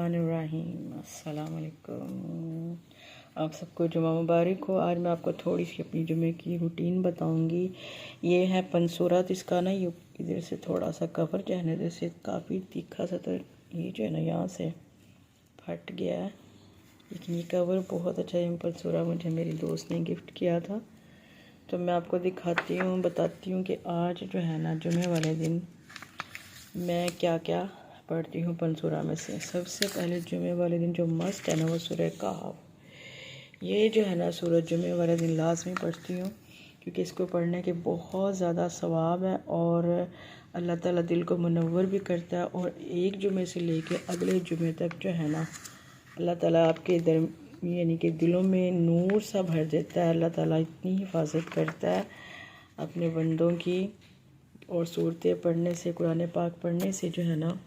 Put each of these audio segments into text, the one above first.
बिस्मिल्लाहिर्रहमानिर्रहीम। अस्सलाम वालेकुम। आप सबको जुमा मुबारक हो। आज मैं आपको थोड़ी सी अपनी जुमे की रूटीन बताऊंगी। ये है पंसूरत। इसका ना ये इधर से थोड़ा सा कवर जो है ना इधर से काफ़ी तीखा सा, तो ये जो है ना यहाँ से फट गया है, लेकिन ये कवर बहुत अच्छा है। पंसूरा मुझे मेरी दोस्त ने गिफ्ट किया था, तो मैं आपको दिखाती हूँ, बताती हूँ कि आज जो है ना जुमे वाले दिन मैं क्या क्या पढ़ती हूँ पंसूरा में से। सबसे पहले जुमे वाले दिन जो मस्त है ना वो सूरह कहफ। ये जो है ना सूरह जुमे वाले दिन लाजमी पढ़ती हूँ, क्योंकि इसको पढ़ने के बहुत ज़्यादा सवाब है और अल्लाह ताला दिल को मुनव्वर भी करता है। और एक जुमे से लेके अगले जुमे तक जो है ना अल्लाह ताला आपके यानी कि दिलों में नूर सा भर देता है। अल्लाह ताला इतनी हिफाजत करता है अपने बंदों की। और सूरतें पढ़ने से, कुरान पाक पढ़ने से जो है ना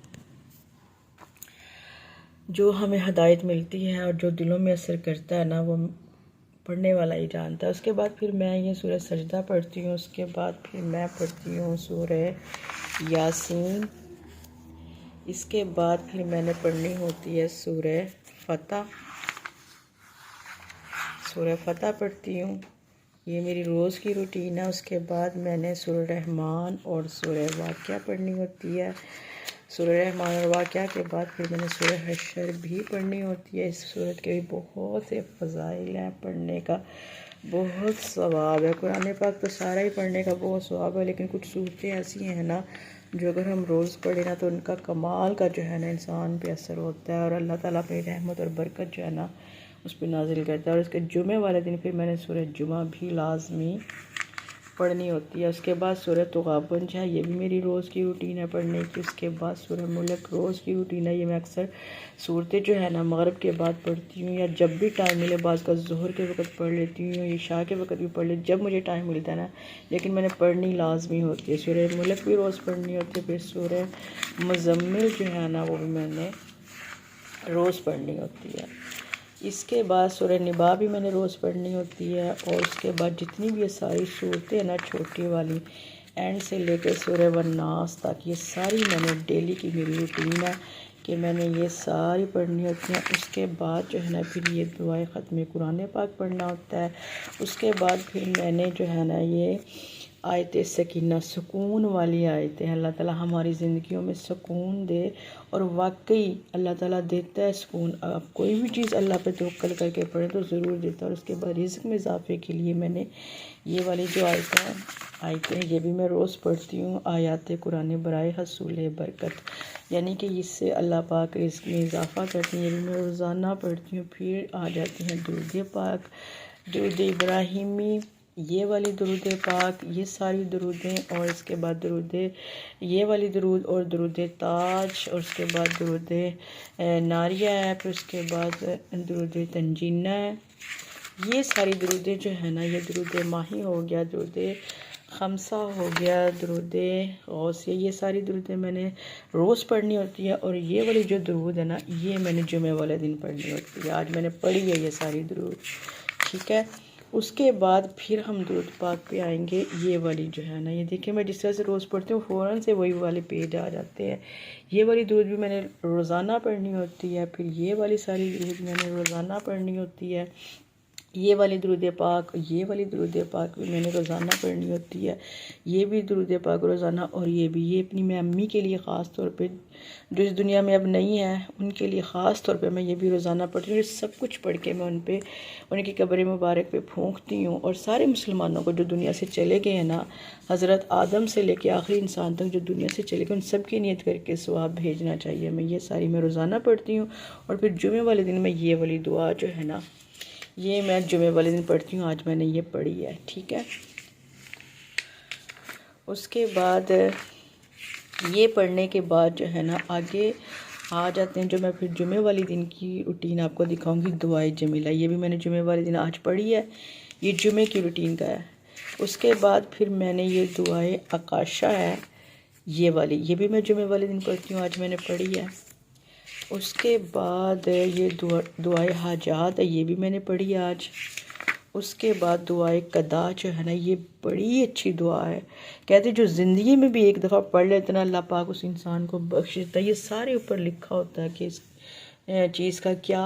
जो हमें हदायत मिलती है और जो दिलों में असर करता है ना वो पढ़ने वाला ही जानता है। उसके बाद फिर मैं ये सूरह सजदा पढ़ती हूँ। उसके बाद फिर मैं पढ़ती हूँ सूरह यासीन। इसके बाद फिर मैंने पढ़नी होती है सूरह फतह। सूरह फतह पढ़ती हूँ, ये मेरी रोज़ की रूटीन है। उसके बाद मैंने सूरह रहमान और सूरह वाक़िया पढ़नी होती है। सूरह रहमान और वाक़िया के बाद फिर मैंने सूरह हशर भी पढ़नी होती है। इस सूरत के भी बहुत से फ़ज़ाइल हैं, पढ़ने का बहुत सवाब है। कुरान पाक तो सारा ही पढ़ने का बहुत सवाब है, लेकिन कुछ सूरतें ऐसी हैं ना जो अगर हम रोज़ पढ़े ना तो उनका कमाल का जो है ना इंसान पे असर होता है और अल्लाह ताला अपनी रहमत और बरकत जो है ना उस पर नाजिल करता है। और इसके जुमे वाले दिन फिर मैंने सूरह जुमा भी लाजमी पढ़नी होती है। उसके बाद सूरह तग़ाबुन है, ये भी मेरी रोज़ की रूटीन है पढ़ने की। उसके बाद सूरह मुल्क रोज़ की रूटीन है। ये मैं अक्सर सूरतें जो है ना मगरिब के बाद पढ़ती हूँ, या जब भी टाइम मिले। बाज़ का ज़ोहर के वक़्त पढ़ लेती हूँ, इशा के वक़्त भी पढ़ लेती हूँ, जब मुझे टाइम मिलता है ना, लेकिन मैंने पढ़नी लाजमी होती है। सूरह मुल्क भी रोज़ पढ़नी होती है। फिर सूरह मुज़म्मिल जो है ना वो भी मैंने रोज़ पढ़नी होती है। इसके बाद सूरह निबा भी मैंने रोज़ पढ़नी होती है। और उसके बाद जितनी भी ये सारी सूरतें हैं ना छोटी वाली एंड से लेकर सूरह वन्नास तक, ये सारी मैंने डेली की मेरी रूटीन है कि मैंने ये सारी पढ़नी होती हैं। उसके बाद जो है ना फिर ये दुआए ख़त्म कुरान पाक पढ़ना होता है। उसके बाद फिर मैंने जो है ना ये आयत सकीना, सुकून वाली आयतें हैं। अल्लाह ताला हमारी ज़िंदगियों में सुकून दे, और वाकई अल्लाह ताला देता है सुकून। आप कोई भी चीज़ अल्लाह पे तवक्कल करके पढ़ें तो ज़रूर देता है। और उसके बाद रिज़्क़ में इजाफे के लिए मैंने ये वाली जो आयतें हैं ये भी मैं रोज़ पढ़ती हूँ। आयात कुरान बराए हसूल बरकत, यानी कि इससे अल्लाह पाक रिज़्क़ में इजाफ़ा करती हैं, ये भी मैं रोज़ाना पढ़ती हूँ। फिर आ जाती हैं दुरूद पाक, दुरूद इब्राहिमी, ये वाली दुरूद पाक, ये सारी दुरूदें। और इसके बाद दुरूद ये वाली दुरूद और दुरूद ताज, और उसके बाद दुरूद नारिया है, फिर उसके बाद दुरूद तंजीना है। ये सारी दुरूदें जो है ना, ये दुरूद माही हो गया, दुरूद खमसा हो गया, दुरूद गौसिया, ये सारी दुरूदें मैंने रोज़ पढ़नी होती है। और ये वाली जो दुरूद है ना ये मैंने जुमे वाले दिन पढ़नी होती है। आज मैंने पढ़ी है ये सारी दुरूद, ठीक है। उसके बाद फिर हम दुरूद पाक पे आएंगे। ये वाली जो है ना, ये देखिए मैं जिस तरह से रोज़ पढ़ती हूँ फ़ौरन से वही वाले पेज आ जाते हैं। ये वाली दुरूद भी मैंने रोज़ाना पढ़नी होती है। फिर ये वाली सारी दुरूद मैंने रोज़ाना पढ़नी होती है। ये वाली दुरूद पाक, ये वाली दुरूद पाक भी मैंने रोज़ाना पढ़नी होती है। ये भी दुरूद पाक रोज़ाना। और ये भी, ये अपनी मैं अम्मी के लिए ख़ास तौर पे जो इस दुनिया में अब नहीं है उनके लिए ख़ास तौर पे मैं ये भी रोज़ाना पढ़ती हूँ। सब कुछ पढ़ के मैं उन पे उनकी कब्र मुबारक पे फूंकती हूँ। और सारे मुसलमानों को जो दुनिया से चले गए हैं ना, हज़रत आदम से लेके आखिरी इंसान तक जो दुनिया से चले गए, उन सब की नियत करके सवाब भेजना चाहिए। मैं ये सारी मैं रोज़ाना पढ़ती हूँ। और फिर जुमे वाले दिन मैं ये वाली दुआ जो है ना ये मैं जुमे वाले दिन पढ़ती हूँ। आज मैंने ये पढ़ी है, ठीक है। उसके बाद ये पढ़ने के बाद जो है ना आगे आ जाते हैं, जो मैं फिर जुमे वाली दिन की रूटीन आपको दिखाऊंगी। दुआए जमीला, ये भी मैंने जुमे वाले दिन आज पढ़ी है, ये जुमे की रूटीन का है। उसके बाद फिर मैंने ये दुआए आकाशा है ये वाली, ये भी मैं जुमे वाले दिन पढ़ती हूँ, आज मैंने पढ़ी है। उसके बाद ये दुआए हाजात है, ये भी मैंने पढ़ी आज। उसके बाद दुआए कदा जो है ना ये बड़ी अच्छी दुआ है। कहते जो ज़िंदगी में भी एक दफ़ा पढ़ लेते ना अल्लाह पाक उस इंसान को बख्श देता है। ये सारे ऊपर लिखा होता है कि इस चीज़ का क्या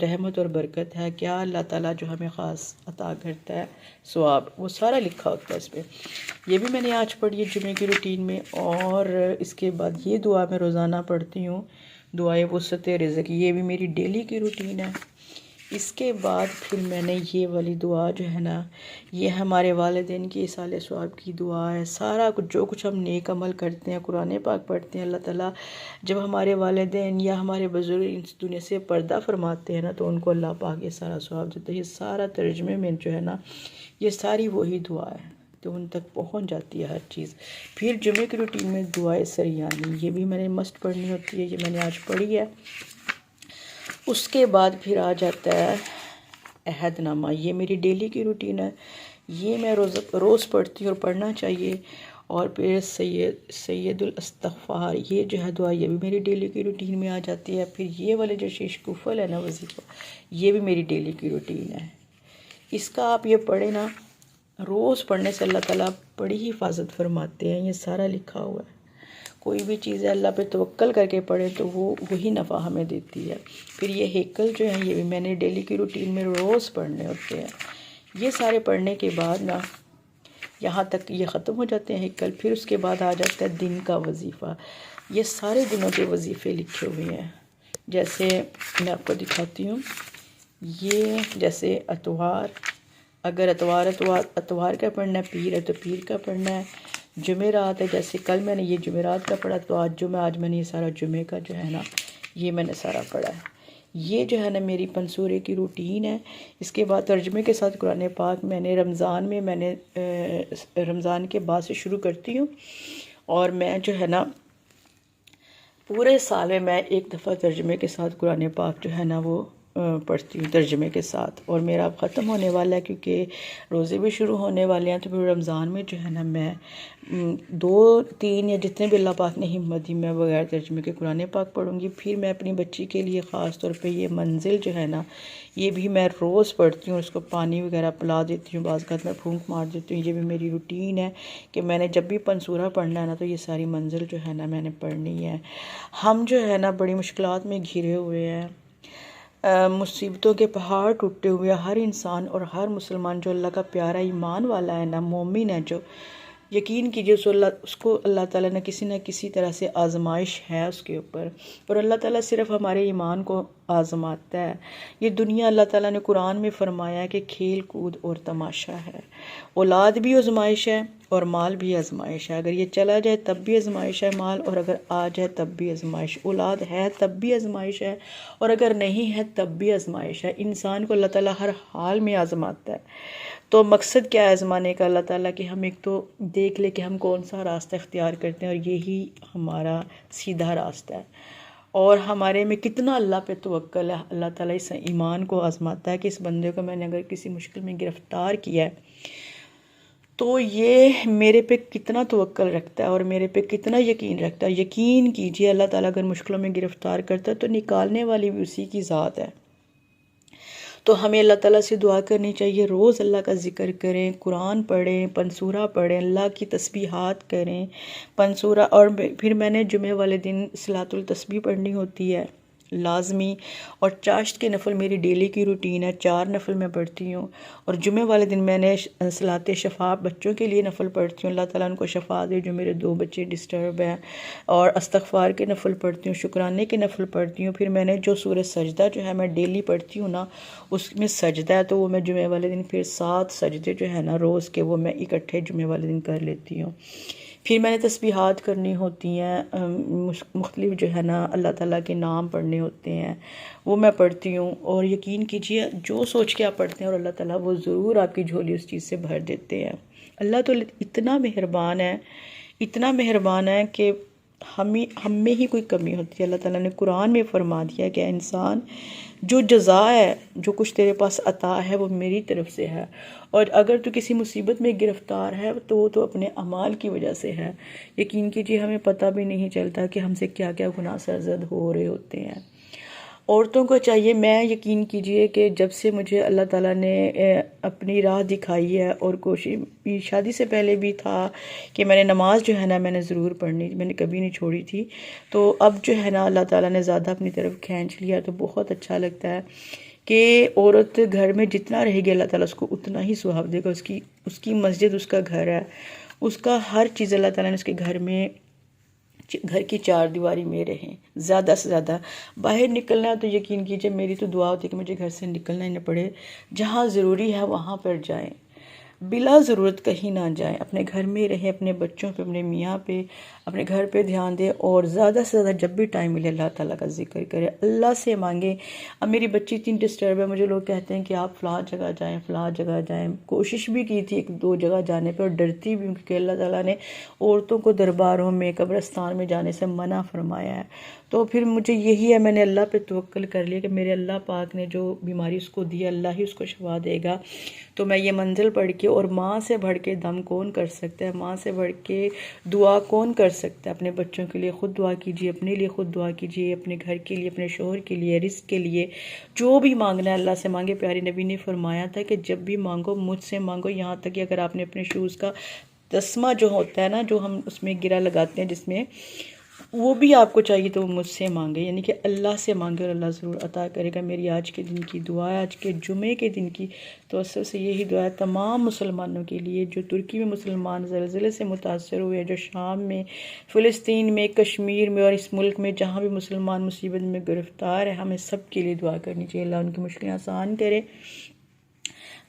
रहमत और बरकत है, क्या अल्लाह ताला जो हमें ख़ास अता करता है सवाब, वो सारा लिखा होता है इस पर। ये भी मैंने आज पढ़ी है जुमे की रूटीन में। और इसके बाद ये दुआ मैं रोज़ाना पढ़ती हूँ, दुआए वुसअत रिज़्क़, ये भी मेरी डेली की रूटीन है। इसके बाद फिर मैंने ये वाली दुआ जो है ना, ये हमारे वालिदैन की इसाले सवाब की दुआ है। सारा कुछ जो कुछ हम नेक अमल करते हैं, कुरान पाक पढ़ते हैं, अल्लाह ताला जब हमारे वालिदैन या हमारे बुज़ुर्ग इस दुनिया से पर्दा फरमाते हैं ना, तो उनको अल्लाह पाक ये सारा सवाब देता है। ये सारा तर्जुमे में जो है ना, ये सारी वही दुआ है, तो उन तक पहुंच जाती है हर चीज़। फिर जुमे की रूटीन में दुआए सरियानी, ये भी मैंने मस्ट पढ़नी होती है, ये मैंने आज पढ़ी है। उसके बाद फिर आ जाता है अहदनामा, ये मेरी डेली की रूटीन है, ये मैं रोज़ पढ़ती हूँ और पढ़ना चाहिए। और फिर सैयदुल इस्तग़फ़ार, ये जो है दुआ, ये भी मेरी डेली की रूटीन में आ जाती है। फिर ये वाले जो शीश कुफल है ना वजीफ़ा, ये भी मेरी डेली की रूटीन है। इसका आप ये पढ़े ना, रोज़ पढ़ने से अल्लाह ताला बड़ी हिफाजत फरमाते हैं, ये सारा लिखा हुआ है। कोई भी चीज़ है अल्लाह पे तवक्कल करके पढ़े तो वो वही नफ़ा हमें देती है। फिर ये हेकल जो है, ये भी मैंने डेली की रूटीन में रोज़ पढ़ने होते हैं। ये सारे पढ़ने के बाद ना, यहाँ तक ये ख़त्म हो जाते हैं हेकल। फिर उसके बाद आ जाता है दिन का वजीफ़ा, ये सारे दिनों के वजीफ़े लिखे हुए हैं। जैसे मैं आपको दिखाती हूँ, ये जैसे अतवार, अगर अतवार का पढ़ना है, पीर है तो पीर का पढ़ना है, जुमेरात है, जैसे कल मैंने ये जुमेरात का पढ़ा, तो आज मैंने ये सारा जुमे का जो है ना, ये मैंने सारा पढ़ा है। ये जो है ना मेरी पंसूरे की रूटीन है। इसके बाद तर्जुमे के साथ कुरान पाक मैंने रमज़ान के बाद से शुरू करती हूँ। और मैं जो है ना पूरे साल में मैं एक दफ़ा तर्जुमे के साथ कुरान पाक जो है ना वो पढ़ती हूँ तर्जुमे के साथ। और मेरा अब ख़त्म होने वाला है, क्योंकि रोज़े भी शुरू होने वाले हैं। तो फिर रमज़ान में जो है ना मैं 2-3 या जितने भी अल्लाह पाक ने हिम्मत दी, मैं बगैर तर्जुमे के कुरान पाक पढ़ूँगी। फिर मैं अपनी बच्ची के लिए ख़ास तौर पे ये मंजिल जो है ना, ये भी मैं रोज़ पढ़ती हूँ, उसको पानी वगैरह पिला देती हूँ, बाज़ मैं फूंक मार देती हूँ। ये भी मेरी रूटीन है कि मैंने जब भी पंसूरा पढ़ना है ना, तो ये सारी मंजिल जो है ना मैंने पढ़नी है। हम जो है ना बड़ी मुश्किलात में घिरे हुए हैं, मुसीबतों के पहाड़ टूटे हुए, हर इंसान और हर मुसलमान जो अल्लाह का प्यारा ईमान वाला है ना, मोमिन है, जो यकीन कीजिए उसको अल्लाह ताला ने किसी न किसी तरह से आजमाइश है उसके ऊपर। और अल्लाह ताला सिर्फ हमारे ईमान को आजमाता है। ये दुनिया अल्लाह ताला ने कुरान में फरमाया है कि खेल कूद और तमाशा है। औलाद भी आजमाइश है और माल भी आजमाइश है। अगर ये चला जाए तब भी आजमाइश है माल, और अगर आ जाए तब भी आजमाइश। औलाद है तब भी आजमाइश है, और अगर नहीं है तब भी आजमाइश है। इंसान को अल्लाह ताला हर हाल में आजमाता है। तो मकसद क्या है आजमाने का अल्लाह ताला कि हम एक तो देख ले कि हम कौन सा रास्ता इख्तियार करते हैं, और यही हमारा सीधा रास्ता है। और हमारे में कितना अल्लाह पे तवक्कल है। अल्लाह ताला इस ईमान को आजमाता है कि इस बंदे को मैंने अगर किसी मुश्किल में गिरफ़्तार किया है, तो ये मेरे पे कितना तवक्कल रखता है और मेरे पे कितना यकीन रखता है। यकीन कीजिए अल्लाह ताला अगर मुश्किलों में गिरफ़्तार करता है तो निकालने वाली भी उसी की ज़ात है। तो हमें अल्लाह ताला से दुआ करनी चाहिए, रोज़ अल्लाह का ज़िक्र करें, कुरान पढ़ें, पंसूरा पढ़ें, अल्लाह की तस्बीहात करें, पंसूरा। और फिर मैंने जुमे वाले दिन सलातुल तस्बीह पढ़नी होती है लाजमी। और चाश्त के नफल मेरी डेली की रूटीन है, 4 नफल मैं पढ़ती हूँ। और जुमे वाले दिन मैंने सलात शफ़ा बच्चों के लिए नफल पढ़ती हूँ, अल्लाह ताला उनको शफ़ा दे जो मेरे 2 बच्चे डिस्टर्ब हैं। और इस्तग़फ़ार के नफल पढ़ती हूँ, शुक्राने के नफल पढ़ती हूँ। फिर मैंने जो सूरह सजदा जो है मैं डेली पढ़ती हूँ ना, उसमें सजदा है, तो वो मैं जुमे वाले दिन फिर 7 सजदे जो है ना रोज़ के, वो मैं इकट्ठे जुमे वाले दिन कर लेती हूँ। फिर मैंने तस्बीहात करनी होती हैं, मुख्तलिफ जो है ना अल्लाह ताला के नाम पढ़ने होते हैं, वो मैं पढ़ती हूँ। और यकीन कीजिए जो सोच के आप पढ़ते हैं और अल्लाह ताला वो ज़रूर आपकी झोली उस चीज़ से भर देते हैं। अल्लाह तो इतना मेहरबान है, इतना मेहरबान है कि हम में ही कोई कमी होती है। अल्लाह ताला ने कुरान में फरमा दिया कि इंसान जो जज़ा है, जो कुछ तेरे पास अता है, वो मेरी तरफ से है। और अगर तू किसी मुसीबत में गिरफ़्तार है तो वो तो अपने अमाल की वजह से है। यकीन कीजिए हमें पता भी नहीं चलता कि हमसे क्या क्या गुनाह सरज़द हो रहे होते हैं। औरतों को चाहिए, मैं यकीन कीजिए कि जब से मुझे अल्लाह ताला ने अपनी राह दिखाई है, और कोशिश शादी से पहले भी था कि मैंने नमाज जो है ना मैंने ज़रूर पढ़नी, मैंने कभी नहीं छोड़ी थी। तो अब जो है ना अल्लाह ताला ने ज़्यादा अपनी तरफ खींच लिया, तो बहुत अच्छा लगता है कि औरत घर में जितना रहेगी अल्लाह ताला उसको उतना ही सुहाव देगा। उसकी मस्जिद उसका घर है, उसका हर चीज़ अल्लाह ताला ने उसके घर में, घर की चार दीवारी में रहें। ज़्यादा से ज़्यादा बाहर निकलना है तो यकीन कीजिए मेरी तो दुआ होती है कि मुझे घर से निकलना ही ना पड़े। जहाँ ज़रूरी है वहाँ पर जाएं, बिला ज़रूरत कहीं ना जाएं, अपने घर में रहें, अपने बच्चों पे, अपने मियाँ पे, अपने घर पे ध्यान दें, और ज़्यादा से ज़्यादा जब भी टाइम मिले अल्लाह ताला का जिक्र करें, अल्लाह से मांगें। अब मेरी बच्ची इतनी डिस्टर्ब है, मुझे लोग कहते हैं कि आप फ़लाँ जगह जाएं, फ़लाँ जगह जाएं। कोशिश भी की थी 1-2 जगह जाने पर, और डरती भी हूँ क्योंकि अल्लाह ताला ने औरतों को दरबारों में, कब्रिस्तान में जाने से मना फरमाया है। तो फिर मुझे यही है, मैंने अल्लाह पे तवक्ल कर लिया कि मेरे अल्लाह पाक ने जो बीमारी उसको दी है अल्लाह ही उसको शफा देगा। तो मैं ये मंजिल पढ़ के, और माँ से बढ़ के दम कौन कर सकता है, माँ से बढ़ के दुआ कौन कर सकता है। अपने बच्चों के लिए खुद दुआ कीजिए, अपने लिए खुद दुआ कीजिए, अपने घर के लिए, अपने शोहर के लिए, रिस्क के लिए, जो भी मांगना है अल्लाह से मांगे। प्यारे नबी ने फरमाया था कि जब भी मांगो मुझसे मांगो, यहाँ तक कि अगर आपने अपने शूज़ का तस्मा जो होता है ना, जो हम उसमें गिरा लगाते हैं जिसमें, वो भी आपको चाहिए तो वो मुझसे मांगे, यानी कि अल्लाह से मांगे और अल्लाह ज़रूर अता करेगा। मेरी आज के दिन की दुआ है, आज के जुमे के दिन की तो असल से यही दुआ है तमाम मुसलमानों के लिए, जो तुर्की में मुसलमान ज़लज़ले से मुतासर हुए, जो शाम में, फ़िलिस्तीन में, कश्मीर में और इस मुल्क में जहाँ भी मुसलमान मुसीबत में गिरफ़्तार है, हमें सब के लिए दुआ करनी चाहिए। अल्लाह उनकी मुश्किलें आसान करे,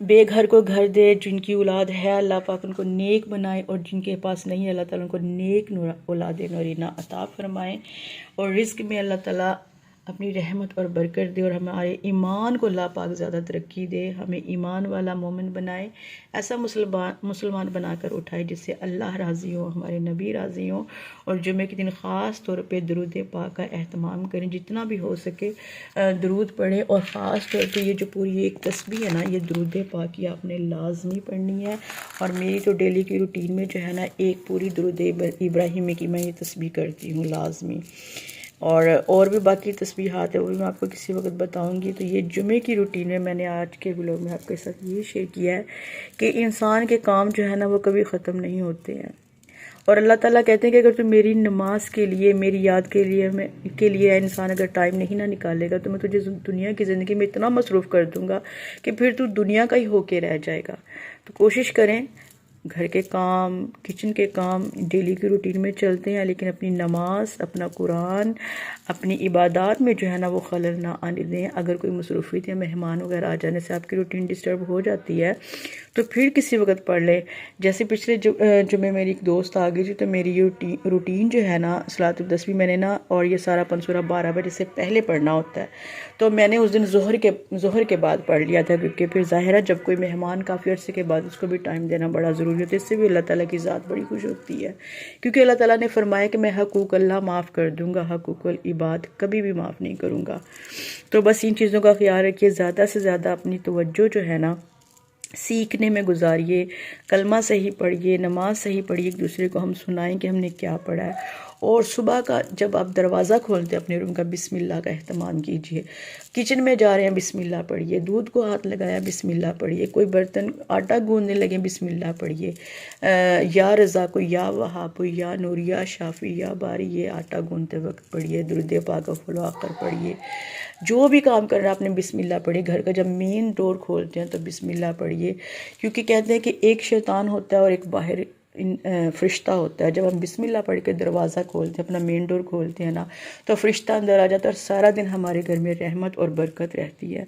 बेघर को घर दे, जिनकी औलाद है अल्लाह पाक उनको नेक बनाए, और जिनके पास नहीं अल्लाह ताला उनको नेक औलाद नूरीना अता फरमाए, और रिज़्क में अल्लाह ताला अपनी रहमत और बरकत दे, और हमारे ईमान को अल्लाह पाक ज़्यादा तरक्की दे, हमें ईमान वाला मोमिन बनाए, ऐसा मुसलमान बनाकर उठाए जिससे अल्लाह राज़ी हो, हमारे नबी राज़ी हो। और जुमे के दिन ख़ास तौर पे दरूद पाक का एहतमाम करें, जितना भी हो सके दरूद पढ़ें, और ख़ास तौर पे ये जो पूरी एक तस्बीह है ना, ये दरूद पाक की आपने लाजमी पढ़नी है। और मेरी तो डेली की रूटीन में जो है ना एक पूरी दरूद इब्राहिमी की मैं ये तस्बीह करती हूँ लाजमी, और भी बाकी तस्बीहात है वो भी मैं आपको किसी वक्त बताऊंगी। तो ये जुमे की रूटीन में मैंने आज के व्लॉग में आपके साथ ये शेयर किया है कि इंसान के काम जो है ना वो कभी ख़त्म नहीं होते हैं, और अल्लाह ताला कहते हैं कि अगर तू मेरी नमाज के लिए, मेरी याद के लिए इंसान अगर टाइम नहीं ना निकालेगा तो मैं तुझे दुनिया की ज़िंदगी में इतना मसरूफ़ कर दूँगा कि फिर तू दुनिया का ही होके रह जाएगा। तो कोशिश करें घर के काम, किचन के काम डेली की रूटीन में चलते हैं, लेकिन अपनी नमाज, अपना कुरान, अपनी इबादत में जो है ना वो खलल ना आने दें। अगर कोई मसरूफ़ियत या मेहमान वगैरह आ जाने से आपकी रूटीन डिस्टर्ब हो जाती है तो फिर किसी वक्त पढ़ ले। जैसे पिछले जुमे मेरी एक दोस्त आ गई थी, तो मेरी ये रूटीन जो है ना सलातुल तस्बीह मैंने ना, और ये सारा पंसूरा 12 बजे से पहले पढ़ना होता है, तो मैंने उस दिन ज़ोहर के बाद पढ़ लिया था, क्योंकि फिर ज़ाहिर है जब कोई मेहमान काफ़ी अर्से के बाद उसको भी टाइम देना बड़ा ज़रूरी होता है। इससे भी अल्लाह ताला की ज़ात बड़ी खुश होती है, क्योंकि अल्लाह ताला ने फरमाया कि मैं हकूक़ अल्लाह माफ़ कर दूँगा, हकूक़ुल इबाद कभी भी माफ़ नहीं करूँगा। तो बस इन चीज़ों का ख्याल रखिए, ज़्यादा से ज़्यादा अपनी तवज्जो जो है ना सीखने में गुजारिए, कलमा सही पढ़िए, नमाज सही पढ़िए, एक दूसरे को हम सुनाएं कि हमने क्या पढ़ा है। और सुबह का जब आप दरवाज़ा खोलते हैं अपने रूम का, बिस्मिल्लाह का एहतमाम कीजिए। किचन में जा रहे हैं, बिस्मिल्लाह पढ़िए। दूध को हाथ लगाया, बिस्मिल्लाह पढ़िए। कोई बर्तन आटा गूंदने लगे, बिस्मिल्लाह पढ़िए। या रज़ा को, या वहाब को, या नूर, या शाफी, या बारी, ये आटा गूंदते वक्त पढ़िए। दुरूद पाक फुल आखिर पढ़िए। जो भी काम कर रहे हैं आपने बिस्मिल्लाह पढ़िए। घर का जब मेन डोर खोलते हैं तो बिस्मिल्लाह पढ़िए, क्योंकि कहते हैं कि एक शैतान होता है और एक बाहर फ़रिश्ता होता है। जब हम बिस्मिल्लाह पढ़ के दरवाज़ा खोलते हैं, अपना मेन डोर खोलते हैं ना, तो फ़रिश्ता अंदर आ जाता है और सारा दिन हमारे घर में रहमत और बरकत रहती है।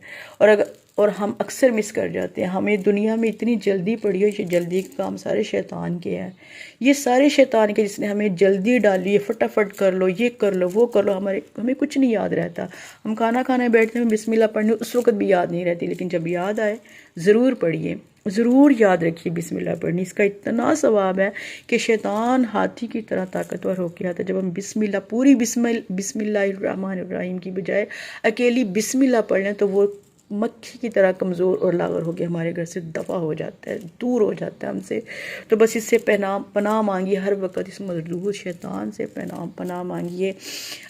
और हम अक्सर मिस कर जाते हैं। हमें दुनिया में इतनी जल्दी पड़ी हो, ये जल्दी के काम सारे शैतान के हैं, ये सारे शैतान के, जिसने हमें जल्दी डाली है, फटाफट कर लो, ये कर लो, वो कर लो। हमें कुछ नहीं याद रहता। हम खाना खाने बैठते हैं, बिस्मिल्लाह पढ़ने उस वक्त भी याद नहीं रहती, लेकिन जब याद आए ज़रूर पढ़िए, ज़रूर याद रखिए बिस्मिल्लाह पढ़नी। इसका इतना सवाब है कि शैतान हाथी की तरह ताकतवर होकर आता है। जब हम बिस्मिल्लाह, पूरी बिस्मिल्लाहिर्रहमानिर्रहीम की बजाय अकेली बिस्मिल्लाह पढ़ लें तो वो मक्खी की तरह कमज़ोर और लागर हो गया, हमारे घर से दफ़ा हो जाता है, दूर हो जाता है हमसे। तो बस इससे पनाह मांगिए हर वक्त, इस मजदूर शैतान से पनाह मांगिए।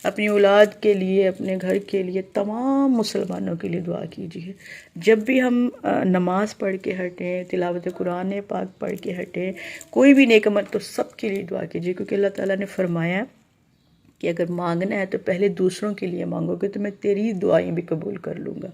अपनी औलाद के लिए, अपने घर के लिए, तमाम मुसलमानों के लिए दुआ कीजिए। जब भी हम नमाज़ पढ़ के हटें, तिलावत कुरान पाक पढ़ के हटें, कोई भी नेक अमल, तो सब के लिए दुआ कीजिए, क्योंकि अल्लाह ताला ने फरमाया कि अगर मांगना है तो पहले दूसरों के लिए मांगोगे तो मैं तेरी दुआएं भी कबूल कर लूँगा।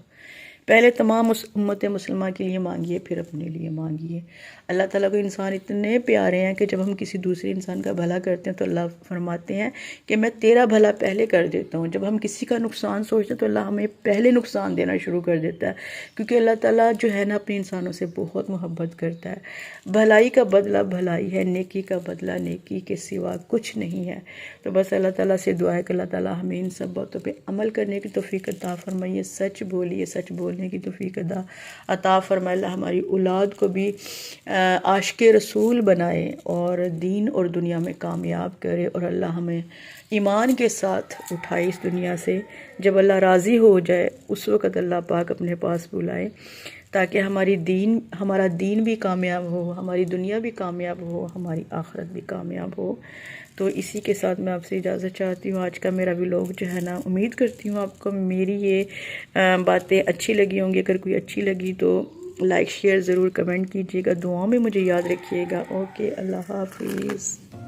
पहले तमाम उम्मत मुसलमान के लिए मांगिए, फिर अपने लिए मांगिए। अल्लाह ताला को इंसान इतने प्यारे हैं कि जब हम किसी दूसरे इंसान का भला करते हैं तो अल्लाह फरमाते हैं कि मैं तेरा भला पहले कर देता हूँ। जब हम किसी का नुकसान सोचते हैं तो अल्लाह हमें पहले नुकसान देना शुरू कर देता है, क्योंकि अल्लाह ताला जो है ना अपने इंसानों से बहुत मोहब्बत करता है। भलाई का बदला भलाई है, नेकी का बदला नेकी के सिवा कुछ नहीं है। तो बस अल्लाह ताला से दुआ है कि अल्लाह ताला हमें इन सब बातों पे अमल करने की तौफीक अता फरमाइए। सच बोलिए, सच बोलने की तौफीक अता फरमाए। अल्लाह हमारी औलाद को भी आशिक़ रसूल बनाए और दीन और दुनिया में कामयाब करे, और अल्लाह हमें ईमान के साथ उठाए इस दुनिया से। जब अल्लाह राज़ी हो जाए उस वक़्त अल्लाह पाक अपने पास बुलाए, ताकि हमारा दीन भी कामयाब हो, हमारी दुनिया भी कामयाब हो, हमारी आखिरत भी कामयाब हो। तो इसी के साथ मैं आपसे इजाज़त चाहती हूँ। आज का मेरा व्लॉग जो है ना, उम्मीद करती हूँ आपको मेरी ये बातें अच्छी लगी होंगी। अगर कोई अच्छी लगी तो लाइक शेयर ज़रूर, कमेंट कीजिएगा, दुआओं में मुझे याद रखिएगा। ओके, अल्लाह हाफिज़।